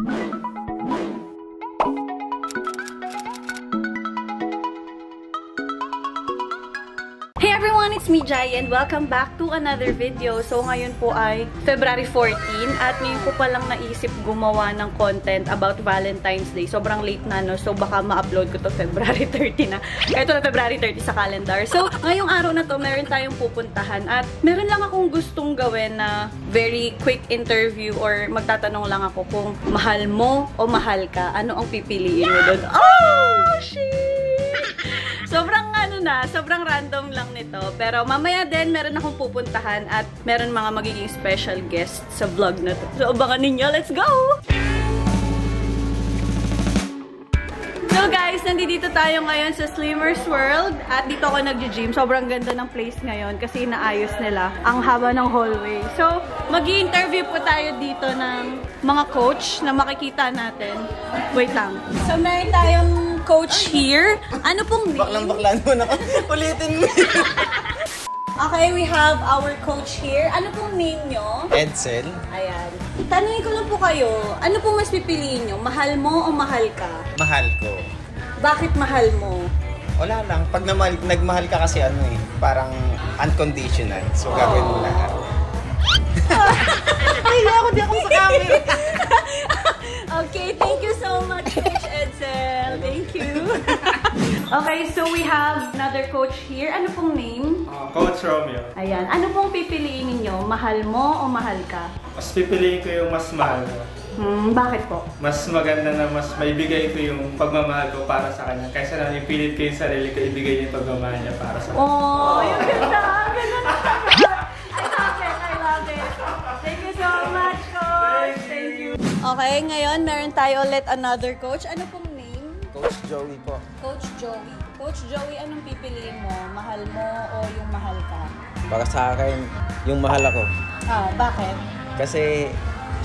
Hey everyone, it's me Jai and welcome back to another video. So ngayon po ay February 14 at ngayon po palang naisip gumawa ng content about Valentine's Day. Sobrang late na, no? So baka ma-upload ko to February 30 na. Ito na February 30 sa calendar. So ngayong araw na to, meron tayong pupuntahan at meron lang akong gustong gawin na very quick interview or magtatanong lang ako kung mahal mo o mahal ka. Ano ang pipiliin mo doon? Oh, shit! Sobrang random lang nito. Pero mamaya din, meron akong pupuntahan at meron mga magiging special guests sa vlog na to. So, abangan ninyo. Let's go! So guys, nandito tayo ngayon sa Slimmers World at dito ako nag-gym. Sobrang ganda ng place ngayon kasi naayos nila ang haba ng hallway. So, mag-i-interview po tayo dito ng mga coach na makikita natin. Wait lang. So, meron tayong coach here. Ano pong name? Baklang-baklan mo na. Ulitin mo. Okay, we have our coach here. Ano pong name nyo? Edsel. Ayan. Tanungin ko lang po kayo, ano pong mas pipiliin nyo? Mahal mo o mahal ka? Mahal ko. Bakit mahal mo? Wala lang. Pag nagmahal ka kasi parang unconditional. So, gagawin mo lahat. Ay, di ako sa camera. Okay, thank you so much, Coach Edsel. Thank you. Okay, so we have another coach here. Ano pong name? Coach Romeo. Ayan. Ano pong pipiliin ninyo? Mahal mo o mahal ka? Mas pipiliin ko yung mas mahal ko. Bakit po? Mas maganda na mas maibigay ko yung pagmamahal ko para sa kanya. Kaysa na ipilit ko yung sarili ko, ibigay niya yung pagmamahal niya para sa kanya. Oh, yung ganda! Ganda na! I love it! Thank you so much, Coach! Thank you! Okay, ngayon meron tayo ulit another coach. Ano pong name? Coach Joey po. Coach Joey. Coach Joey, anong pipiliin mo? Mahal mo o yung mahal ka? Para sa akin, yung mahal ako. Bakit? Kasi,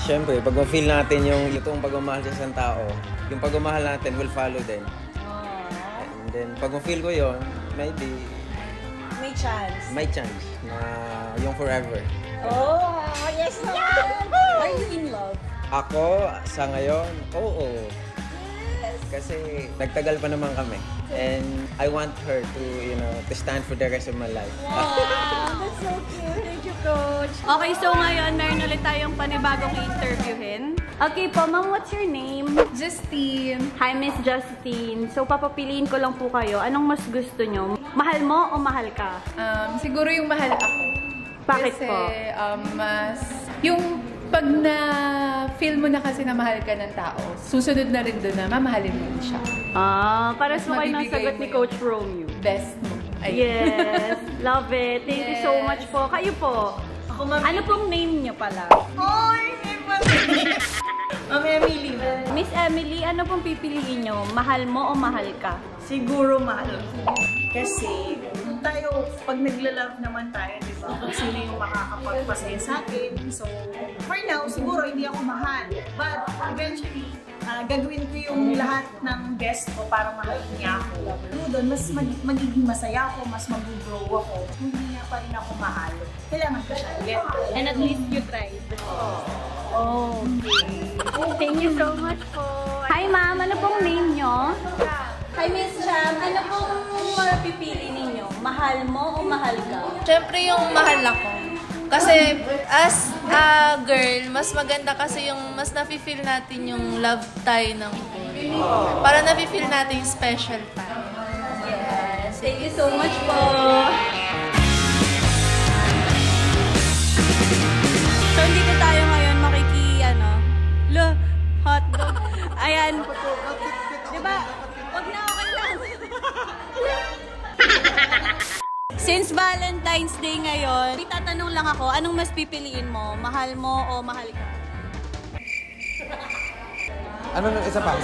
syempre, pag ma-feel natin yung itong pagmamahal sa isang tao, yung pagmamahal natin will follow din. And then, pag ma-feel ko yun, maybe may chance. May chance na yung forever. Oh, yes naman! Are you in love? Ako, sa ngayon, oo. Kasi nagtagal pa naman kami. And I want her to, to stand for the rest of my life. Wow, that's so cute. Thank you, Coach. Okay, so ngayon, meron ulit tayong panibagong interviewin. Okay po, ma'am, what's your name? Justine. Hi, Miss Justine. So, papapiliin ko lang po kayo. Anong mas gusto nyo? Mahal mo o mahal ka? Siguro yung mahal ako. Bakit kasi, po? mas, yung pag na-feel mo na kasi na mahal ka ng tao, susunod na rin doon na mamahalin mo rin siya. Para sa kayo ng sagot ni Coach Romeo. Best mo. Yes, love it. Thank you so much po. Kayo po. Ano pong name niyo pala? Ma'am Emily. Miss Emily, ano pong pipiliin niyo? Mahal mo o mahal ka? Siguro mahal ko. Kasi tayo, pag nagla-love naman tayo, di ba? Kung sino yung makakapagpasaya sa akin. So, for now, siguro hindi ako mahal. But eventually, gagawin ko yung lahat ng best ko para mahalin niya ako. Doon, mas magiging masaya ako, mas mag-grow ako. Hindi niya pa rin ako mahal. Kailangan ko siya get. And at least you tried. Okay. Thank you so much po. Hi ma'am, ano pong name nyo? Hi Miss Cham, ano pong pipili ninyo? Mahal mo o mahal ka? Siyempre yung mahal ako. Kasi as a girl, mas maganda kasi yung mas nafe-feel natin yung love tayo ng para nafe-feel natin yung special tayo. Yes, thank you so much po. So, dito tayo ngayon hotdog. Ayan. Diba? Wag na, okay lang. Since Valentine's Day ngayon, itatanong lang ako, anong mas pipiliin mo? Mahal mo o mahal ka? Ano nung isa pa?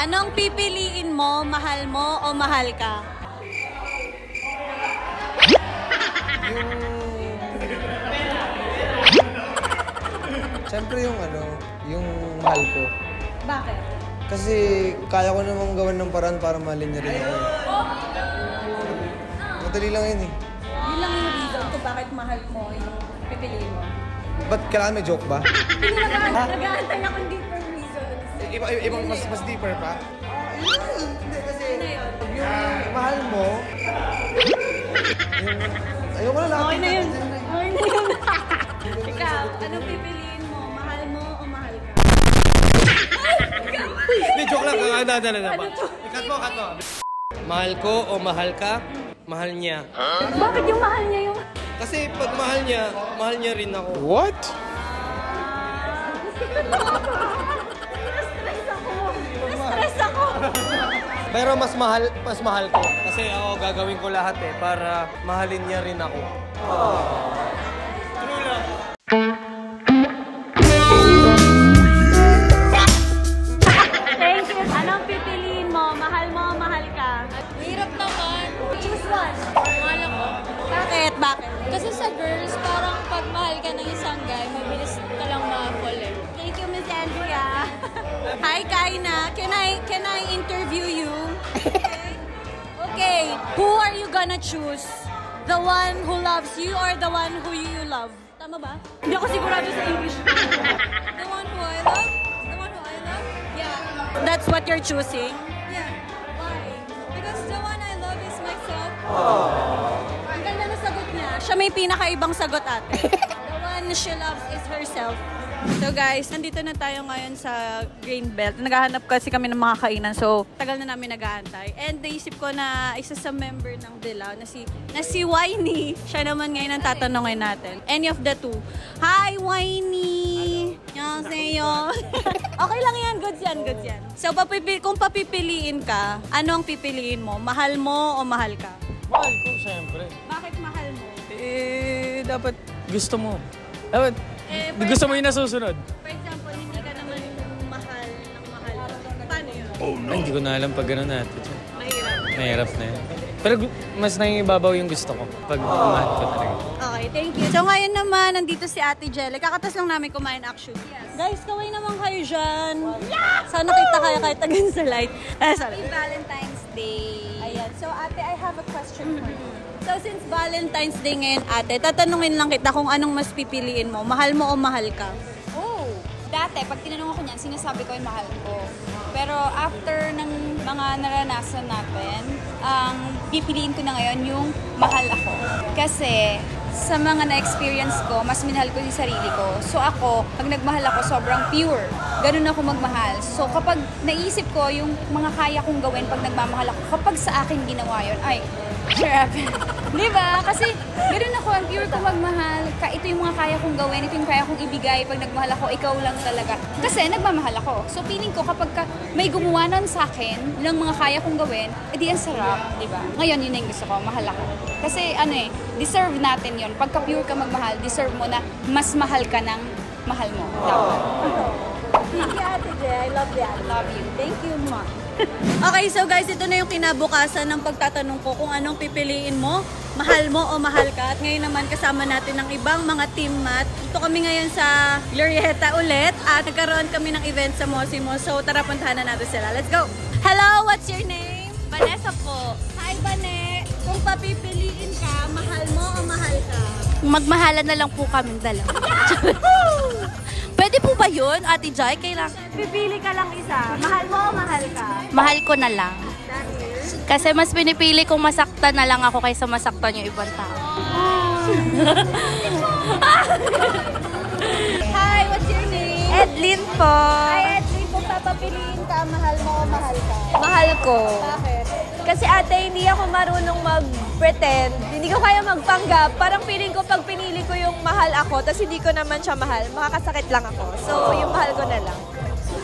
Anong pipiliin mo? Mahal mo o mahal ka? Siyempre yung mahal ko. Bakit? Kasi kaya ko namang gawin ng paraan para mahalin niya rin ako. Madali lang yun eh. Yun lang yung reason kung bakit mahal mo yung pipiliin mo. Ba't kailangan may joke ba? Nag-aantay ako hindi for ibang mas deeper pa? Hindi kasi yung mahal mo. Ayoko na lang. Okay na yun. Okay na yun. Ikaw, anong pipiliin mo? Mahal mo o mahal ka? Hindi, joke lang. Dala ba? Ikat mo. Mahal ko o mahal ka? Mahal niya. Bakit yung mahal niya yung... Kasi pag mahal niya rin ako. What? Stress ako. Pero mas mahal ko. Kasi ako gagawin ko lahat para mahalin niya rin ako. True lang. Thank you. Anong pipiliin mo? Mahal mo o mahal ka? Hirap naman. Choose one. Mahal ako. Bakit? Bakit? Kasi sa girls, parang pag mahal ka ng isang guy, mabilis ka lang ma-fall eh. Thank you, Miss Andrea. Hi, Kaina. Can I interview you? Okay. Who are you gonna choose? The one who loves you or the one who you love? Tama ba? Hindi ako sigurado sa English. The one who I love? The one who I love? Yeah. That's what you're choosing? Yeah. Why? Because the one I love is myself. Ang ganda na sagot niya. Siya may pinakaibang sagot, ate. The one she loves is herself. So guys, nandito na tayo ngayon sa Grain Belt. Naghahanap kasi kami ng mga kainan. So, tagal na namin nag-aantay. And naisip ko na isa sa member ng Dilaw na si Winnie. Siya naman ngayon ang tatanungin natin. Any of the two. Hi, Winnie! Annyeonghaseyo. Okay lang yan. Goods yan. So, kung papipiliin ka, ano ang pipiliin mo? Mahal mo o mahal ka? Mahal ko, syempre. Bakit mahal mo? Dapat gusto mo. Dapat gusto mo yung nasusunod. For example, hindi ka naman mahal ng mahal. Paano yun? Ay, hindi ko na alam pag gano'n natin. Mahirap. Mahirap na yun. Pero mas nangingibabaw yung gusto ko pag mahal ko talaga. Okay, thank you. So ngayon naman, nandito si Ate Jelly. Kakatas lang namin kumain actually. Guys, kaway naman kayo dyan. Sana kita kayo kahit against the light. Sorry. Valentine's Day. Ayan. So ate, I have a question for you. So since Valentine's Day ngayon, ate, tatanungin lang kita kung anong mas pipiliin mo. Mahal mo o mahal ka? Oh, dati, pag tinanong ako niyan, sinasabi ko yung mahal ko. Pero after ng mga naranasan natin, ang pipiliin ko na ngayon yung mahal ako. Kasi sa mga na-experience ko, mas minahal ko yung sarili ko. So ako, pag nagmahal ako, sobrang pure. Ganun ako magmahal. So kapag naisip ko yung mga kaya kong gawin pag nagmamahal ako, kapag sa akin ginawa yun, ay, trap. Diba? Kasi ganun ako, ang pure ko magmahal. Ito yung mga kaya kong gawin, ito yung kaya kong ibigay. Pag nagmahal ako, ikaw lang talaga. Kasi nagmamahal ako. So feeling ko kapag may gumawa nun sa akin ng mga kaya kong gawin, edi ang sarap, diba? Ngayon yun yung gusto ko, mahal ako. Kasi deserve natin yun. Pagka pure ka magmahal, deserve mo na mas mahal ka ng mahal mo. Dapat. Thank you, Ate Jay. I love you. Love you. Thank you, Ma. Okay, so guys, ito na yung kinabukasan ng pagtatanong ko kung anong pipiliin mo, mahal mo o mahal ka. At ngayon naman kasama natin ng ibang mga team mat. Ito kami ngayon sa Glorieta ulit at nagkaroon kami ng event sa Mosimo. So tara, puntahan na natin sila. Let's go! Hello, what's your name? Vanessa po. Hi, Bane! Kung papipiliin ka, mahal mo o mahal ka? Magmahalan na lang po kami dalawa. Pwede po ba yun, Ate Jai? Pipili ka lang isa. Mahal mo o mahal ka? Mahal ko na lang. Kasi mas pinipili kong masaktan na lang ako kaysa masaktan yung ibang tao. Hi, what's your name? Edlin po. Hi, Edlin. Kung papapiliin ka, mahal mo o mahal ka? Mahal ko. Bakit? Kasi ate, hindi ako marunong mag-pretend. Hindi ko kaya magpanggap. Parang feeling ko pag pinili ko yung mahal ako, tapos hindi ko naman siya mahal, makakasakit lang ako. So, yung mahal ko na lang.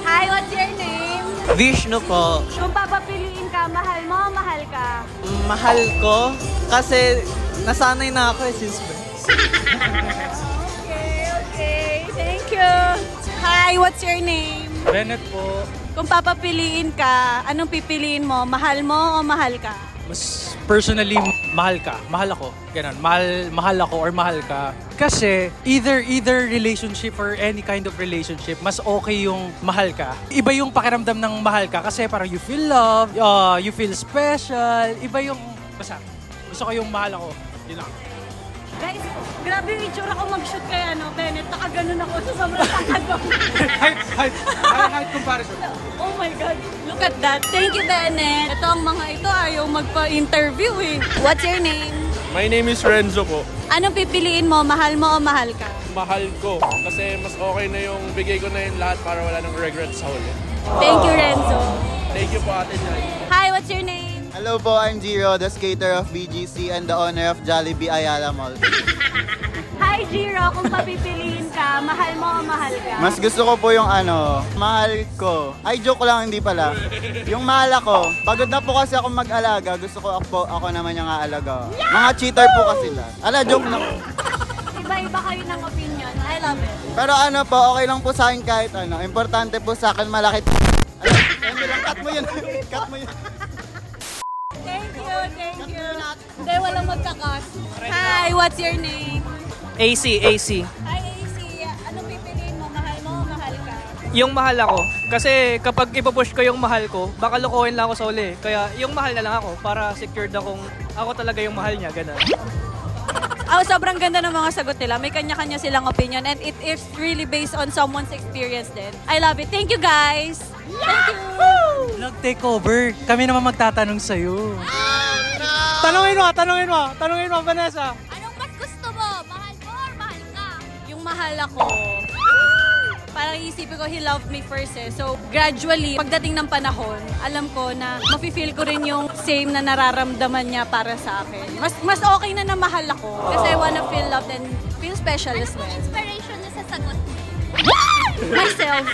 Hi, what's your name? Vishnu po. Kung papapiliin ka, mahal mo o mahal ka? Mahal ko kasi nasanay na ako since birth. Okay. Thank you. Hi, what's your name? Bennett po. Kung papapiliin ka, anong pipiliin mo? Mahal mo o mahal ka? Mas personally, mahal ka. Mahal ako. Ganun. Mahal ako or mahal ka. Kasi either relationship or any kind of relationship, mas okay yung mahal ka. Iba yung pakiramdam ng mahal ka kasi parang you feel love, you feel special. Iba yung, basta, gusto ko yung mahal ako. Yun lang. Guys, grabe yung itsura ko mag-shoot kay Bennett. Nakaganon ako sa sobrang takad ko. Height comparison. Oh my God. Look at that. Thank you, Bennett. Ito ang mga ito ayaw magpa-interview eh. What's your name? My name is Renzo po. Anong pipiliin mo? Mahal mo o mahal ka? Mahal ko. Kasi mas okay na yung bigay ko na yung lahat para wala nang regrets sa huli. Thank you, Renzo. Thank you po, Ate Jai. Hi, what's your name? Hello po, I'm Jiro, the skater of BGC and the owner of Jollibee Ayala Mall. Hi, Jiro. Kung papipiliin ka, mahal mo o mahal ka? Mas gusto ko po yung mahal ko. Ay, joke lang, hindi pala. Yung mahal ako, pagod na po kasi ako mag-alaga, gusto ko ako naman yung aalaga. Mga cheater po kasi sila. Joke lang. Iba-iba kayo ng opinion. I love it. Pero po, okay lang po sa akin kahit Importante po sa akin malaki. Cut mo yun. Cut mo yun. Thank you. Hindi, walang magkakas. Hi, what's your name? AC. Hi, AC. Anong pipiliin mo? Mahal mo o mahal ka? Yung mahal ako. Kasi kapag ipapush ko yung mahal ko, baka lokohin lang ako sa uli. Kaya yung mahal na lang ako para secured akong ako talaga yung mahal niya. Ganun. Sobrang ganda ng mga sagot nila. May kanya-kanya silang opinion and it is really based on someone's experience din. I love it. Thank you, guys! Thank you! Nag-take over. Kami naman magtatanong sa'yo. Tanungin mo, Vanessa. Anong mas gusto mo? Mahal mo or mahal ka? Yung mahal ako. Parang isipin ko, he loved me first eh. So, gradually, pagdating ng panahon, alam ko na mafe-feel ko rin yung same na nararamdaman niya para sa akin. Mas okay na mahal ako. Kasi I wanna feel loved and feel special as well. Inspiration na sa sagot. Myself.